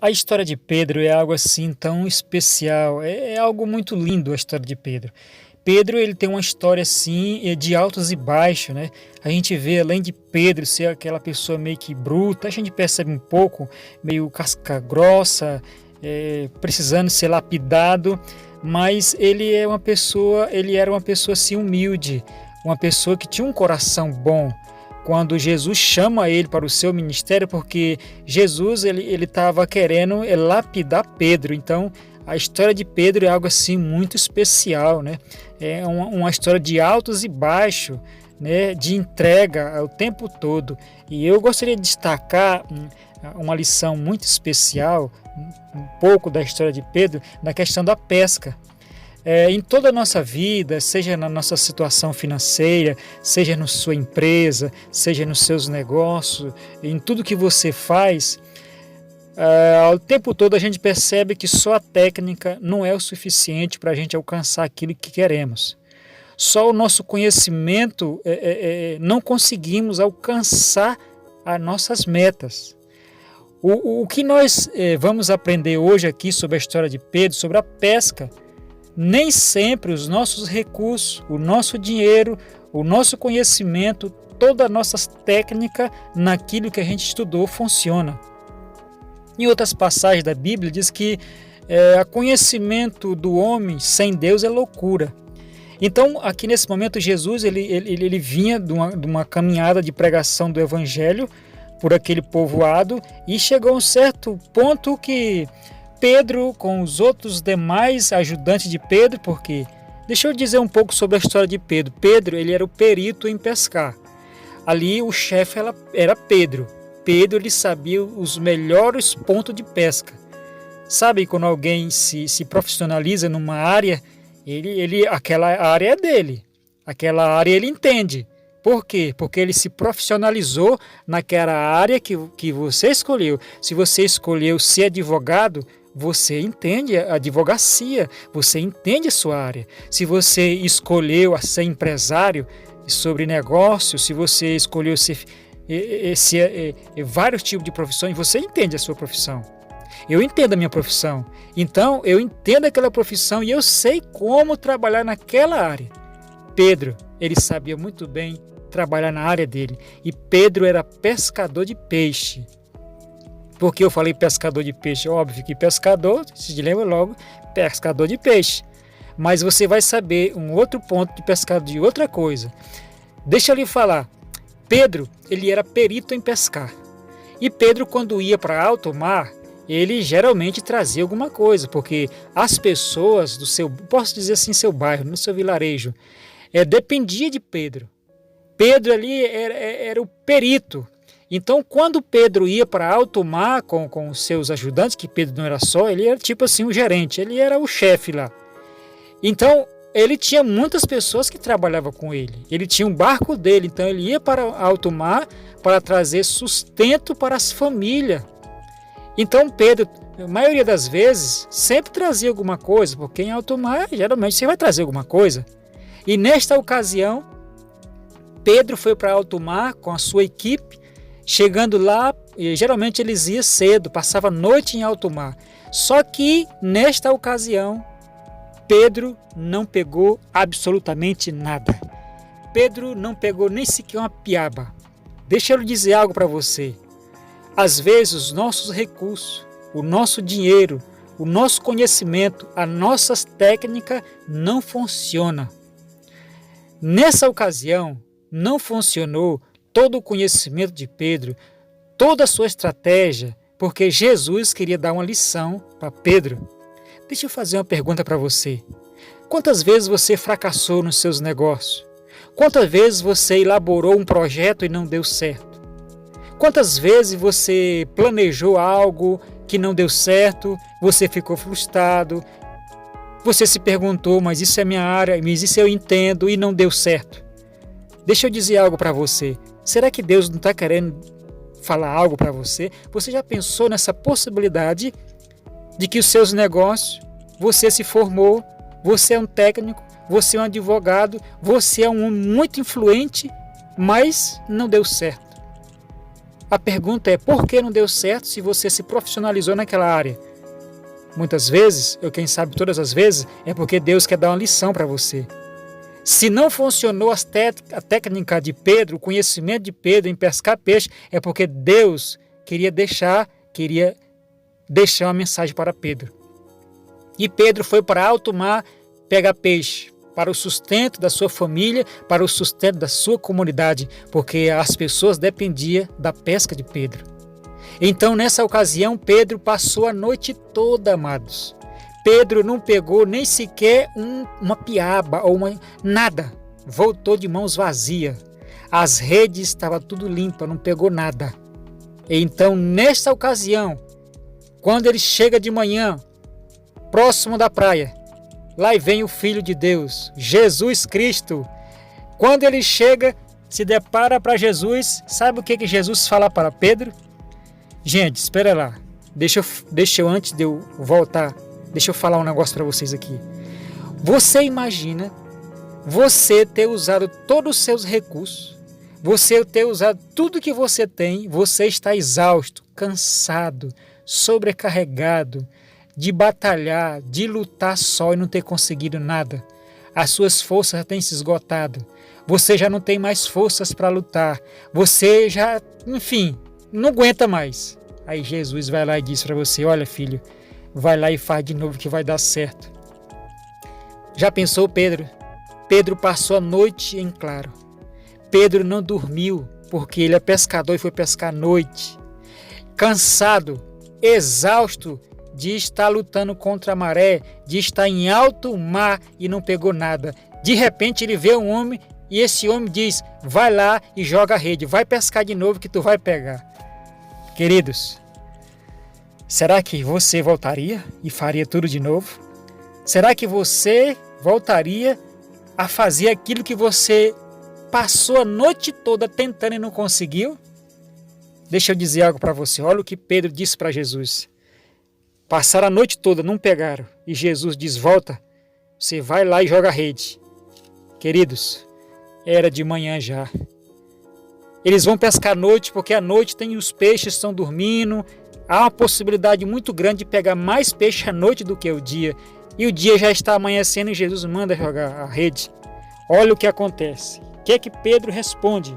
A história de Pedro é algo assim tão especial, é algo muito lindo a história de Pedro. Pedro, ele tem uma história assim de altos e baixos, né? A gente vê, além de Pedro ser aquela pessoa meio que bruta, a gente percebe um pouco, meio casca grossa, precisando ser lapidado, mas ele era uma pessoa assim humilde, uma pessoa que tinha um coração bom. Quando Jesus chama ele para o seu ministério, porque Jesus ele estava querendo lapidar Pedro. Então, a história de Pedro é algo assim muito especial, né? É uma história de altos e baixos, né? De entrega o tempo todo. E eu gostaria de destacar uma lição muito especial, um pouco da história de Pedro, na questão da pesca. Em toda a nossa vida, seja na nossa situação financeira, seja na sua empresa, seja nos seus negócios, em tudo que você faz, o tempo todo a gente percebe que só a técnica não é o suficiente para a gente alcançar aquilo que queremos. Só o nosso conhecimento não conseguimos alcançar as nossas metas. O que nós vamos aprender hoje aqui sobre a história de Pedro, sobre a pesca, nem sempre os nossos recursos, o nosso dinheiro, o nosso conhecimento, toda a nossa técnica naquilo que a gente estudou funciona. Em outras passagens da Bíblia diz que o conhecimento do homem sem Deus é loucura. Então, aqui nesse momento, Jesus ele vinha de uma caminhada de pregação do Evangelho por aquele povoado e chegou a um certo ponto que Pedro, com os outros demais ajudantes de Pedro, porque deixa eu dizer um pouco sobre a história de Pedro. Pedro, ele era o perito em pescar. Ali o chefe era Pedro. Pedro, ele sabia os melhores pontos de pesca. Sabe quando alguém se profissionaliza numa área, aquela área é dele. Aquela área ele entende. Por quê? Porque ele se profissionalizou naquela área que você escolheu. Se você escolheu ser advogado, você entende a advocacia, você entende a sua área. Se escolheu ser empresário sobre negócios, se você escolheu ser vários tipos de profissões, você entende a sua profissão. Eu entendo a minha profissão. Então, eu entendo aquela profissão e eu sei como trabalhar naquela área. Pedro, ele sabia muito bem trabalhar na área dele. E Pedro era pescador de peixe. Por que eu falei pescador de peixe? Óbvio que pescador, se lembra logo, pescador de peixe. Mas você vai saber um outro ponto de pescador de outra coisa. Deixa eu lhe falar. Pedro, ele era perito em pescar. E Pedro, quando ia para alto mar, ele geralmente trazia alguma coisa, porque as pessoas do seu, posso dizer assim, seu bairro, no seu vilarejo, dependia de Pedro. Pedro ali era o perito. Então, quando Pedro ia para alto mar com os seus ajudantes, que Pedro não era só, ele era tipo assim o gerente, ele era o chefe lá. Então, ele tinha muitas pessoas que trabalhavam com ele. Ele tinha um barco dele, então ele ia para alto mar para trazer sustento para as famílias. Então, Pedro, a maioria das vezes, sempre trazia alguma coisa, porque em alto mar, geralmente, você vai trazer alguma coisa. E nesta ocasião, Pedro foi para alto mar com a sua equipe. Chegando lá, geralmente eles iam cedo, passava a noite em alto mar. Só que, nesta ocasião, Pedro não pegou absolutamente nada. Pedro não pegou nem sequer uma piaba. Deixa eu dizer algo para você. Às vezes, os nossos recursos, o nosso dinheiro, o nosso conhecimento, as nossas técnicas não funcionam. Nessa ocasião, não funcionou todo o conhecimento de Pedro, toda a sua estratégia, porque Jesus queria dar uma lição para Pedro. Deixa eu fazer uma pergunta para você. Quantas vezes você fracassou nos seus negócios? Quantas vezes você elaborou um projeto e não deu certo? Quantas vezes você planejou algo que não deu certo, você ficou frustrado, você se perguntou, mas isso é minha área, mas isso eu entendo e não deu certo? Deixa eu dizer algo para você. Será que Deus não está querendo falar algo para você? Você já pensou nessa possibilidade de que os seus negócios, você se formou, você é um técnico, você é um advogado, você é um homem muito influente, mas não deu certo? A pergunta é, por que não deu certo se você se profissionalizou naquela área? Muitas vezes, ou quem sabe todas as vezes, é porque Deus quer dar uma lição para você. Se não funcionou a técnica de Pedro, o conhecimento de Pedro em pescar peixe, é porque Deus queria deixar uma mensagem para Pedro. E Pedro foi para alto mar pegar peixe, para o sustento da sua família, para o sustento da sua comunidade, porque as pessoas dependiam da pesca de Pedro. Então, nessa ocasião, Pedro passou a noite toda, amados. Pedro não pegou nem sequer uma piaba ou nada. Voltou de mãos vazias. As redes estavam tudo limpas, não pegou nada. Então, nesta ocasião, quando ele chega de manhã, próximo da praia, lá vem o Filho de Deus, Jesus Cristo. Quando ele chega, se depara para Jesus, sabe o que Jesus fala para Pedro? Gente, espera lá. Deixa eu antes de eu voltar, deixa eu falar um negócio para vocês aqui. Você imagina você ter usado todos os seus recursos, você ter usado tudo que você tem, você está exausto, cansado, sobrecarregado, de batalhar, de lutar só e não ter conseguido nada. As suas forças já têm se esgotado. Você já não tem mais forças para lutar. Você já, enfim, não aguenta mais. Aí Jesus vai lá e diz para você, olha filho, vai lá e faz de novo que vai dar certo. Já pensou Pedro? Pedro passou a noite em claro. Pedro não dormiu porque ele é pescador e foi pescar à noite. Cansado, exausto de estar lutando contra a maré, de estar em alto mar e não pegou nada. De repente ele vê um homem e esse homem diz, vai lá e joga a rede, vai pescar de novo que tu vai pegar. Queridos, será que você voltaria e faria tudo de novo? Será que você voltaria a fazer aquilo que você passou a noite toda tentando e não conseguiu? Deixa eu dizer algo para você. Olha o que Pedro disse para Jesus. Passaram a noite toda, não pegaram. E Jesus diz, volta, você vai lá e joga a rede. Queridos, era de manhã já. Eles vão pescar à noite, porque à noite tem os peixes estão dormindo. Há uma possibilidade muito grande de pegar mais peixe à noite do que o dia. E o dia já está amanhecendo e Jesus manda jogar a rede. Olha o que acontece. O que é que Pedro responde?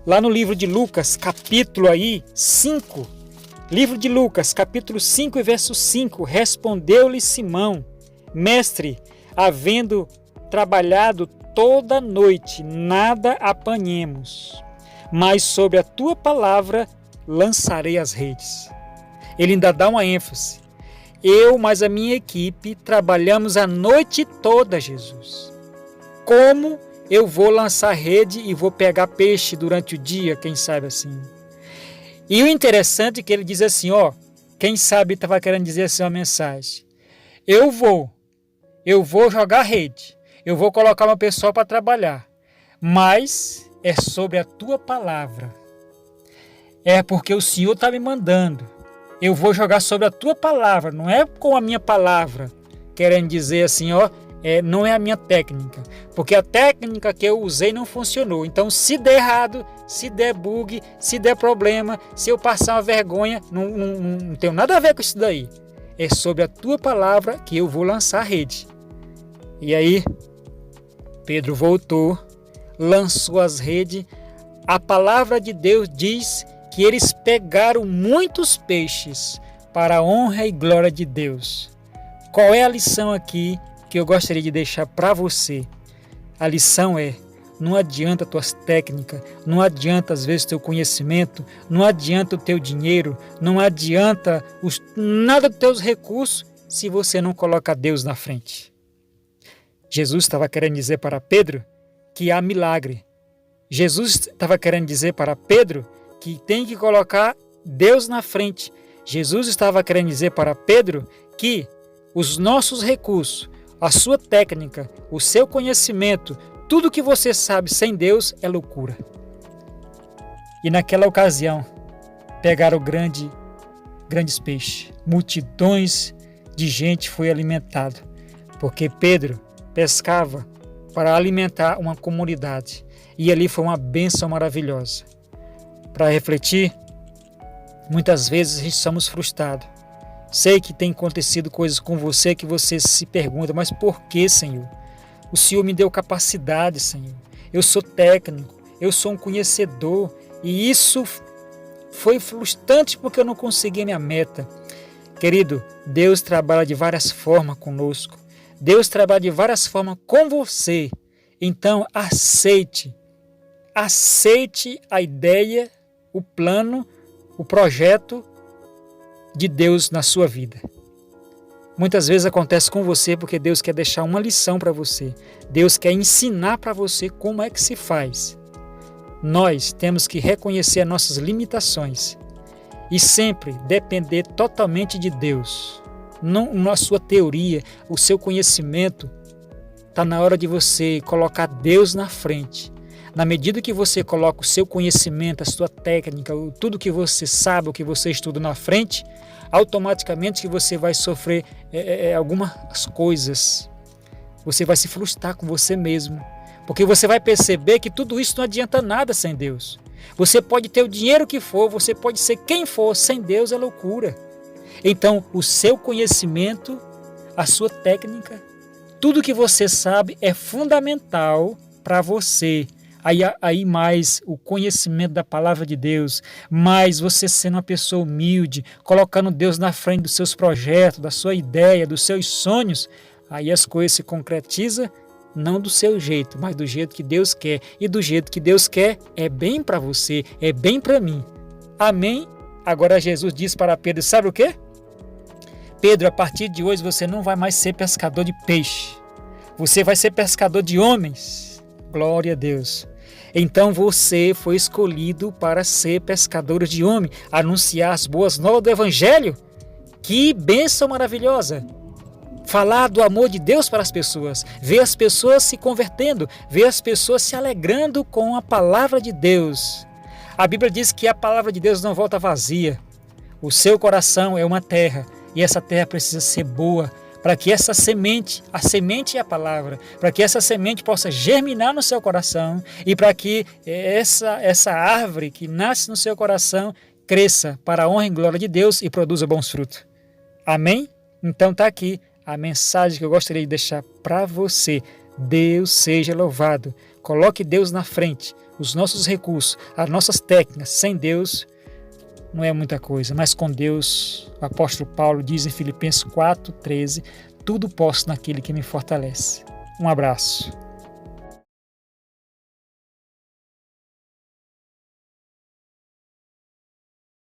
Lá no livro de Lucas, capítulo 5, livro de Lucas, capítulo 5 e verso 5, respondeu-lhe Simão, mestre, havendo trabalhado toda a noite, nada apanhemos, mas sobre a tua palavra lançarei as redes. Ele ainda dá uma ênfase. Eu, mais a minha equipe, trabalhamos a noite toda, Jesus. Como eu vou lançar rede e vou pegar peixe durante o dia, quem sabe assim? E o interessante é que ele diz assim, quem sabe estava querendo dizer assim uma mensagem. Eu vou jogar rede, eu vou colocar uma pessoa para trabalhar, mas é sobre a tua palavra. É porque o Senhor está me mandando. Eu vou jogar sobre a tua palavra, não é com a minha palavra. Querendo dizer assim, não é a minha técnica. Porque a técnica que eu usei não funcionou. Então, se der errado, se der bug, se der problema, se eu passar uma vergonha, não tenho nada a ver com isso daí. É sobre a tua palavra que eu vou lançar a rede. E aí, Pedro voltou, lançou as redes. A palavra de Deus diz que eles pegaram muitos peixes para a honra e glória de Deus. Qual é a lição aqui que eu gostaria de deixar para você? A lição é, não adianta tuas técnicas, não adianta às vezes teu conhecimento, não adianta o teu dinheiro, não adianta nada dos teus recursos se você não coloca Deus na frente. Jesus estava querendo dizer para Pedro que há milagre. Jesus estava querendo dizer para Pedro que tem que colocar Deus na frente. Jesus estava querendo dizer para Pedro que os nossos recursos, a sua técnica, o seu conhecimento, tudo que você sabe sem Deus é loucura. E naquela ocasião, pegaram grandes peixes. Multidões de gente foi alimentada, porque Pedro pescava para alimentar uma comunidade. E ali foi uma bênção maravilhosa. para refletir, muitas vezes a gente somos frustrados. Sei que tem acontecido coisas com você que você se pergunta, mas por que, Senhor? O Senhor me deu capacidade, Senhor. Eu sou técnico, eu sou um conhecedor, e isso foi frustrante porque eu não consegui a minha meta. Querido, Deus trabalha de várias formas conosco. Deus trabalha de várias formas com você. Então, aceite a ideia, o plano, o projeto de Deus na sua vida. Muitas vezes acontece com você porque Deus quer deixar uma lição para você. Deus quer ensinar para você como é que se faz. Nós temos que reconhecer as nossas limitações e sempre depender totalmente de Deus. Não na sua teoria, o seu conhecimento. Está na hora de você colocar Deus na frente. Na medida que você coloca o seu conhecimento, a sua técnica, tudo que você sabe, o que você estuda na frente, automaticamente que você vai sofrer algumas coisas. Você vai se frustrar com você mesmo. Porque você vai perceber que tudo isso não adianta nada sem Deus. Você pode ter o dinheiro que for, você pode ser quem for, sem Deus é loucura. Então, o seu conhecimento, a sua técnica, tudo que você sabe é fundamental para você. Aí mais o conhecimento da palavra de Deus, mais você sendo uma pessoa humilde, colocando Deus na frente dos seus projetos, da sua ideia, dos seus sonhos, aí as coisas se concretizam, não do seu jeito, mas do jeito que Deus quer. E do jeito que Deus quer é bem para você, é bem para mim. Amém? Agora Jesus disse para Pedro, sabe o quê? Pedro, a partir de hoje você não vai mais ser pescador de peixe. Você vai ser pescador de homens. Glória a Deus. Então você foi escolhido para ser pescador de homem, anunciar as boas novas do Evangelho. Que bênção maravilhosa! Falar do amor de Deus para as pessoas, ver as pessoas se convertendo, ver as pessoas se alegrando com a palavra de Deus. A Bíblia diz que a palavra de Deus não volta vazia. O seu coração é uma terra e essa terra precisa ser boa, para que essa semente, a semente é a palavra, para que essa semente possa germinar no seu coração e para que essa árvore que nasce no seu coração cresça para a honra e glória de Deus e produza bons frutos. Amém? Então está aqui a mensagem que eu gostaria de deixar para você. Deus seja louvado. Coloque Deus na frente. Os nossos recursos, as nossas técnicas, sem Deus não é muita coisa, mas com Deus, o apóstolo Paulo diz em Filipenses 4:13, tudo posso naquele que me fortalece. Um abraço.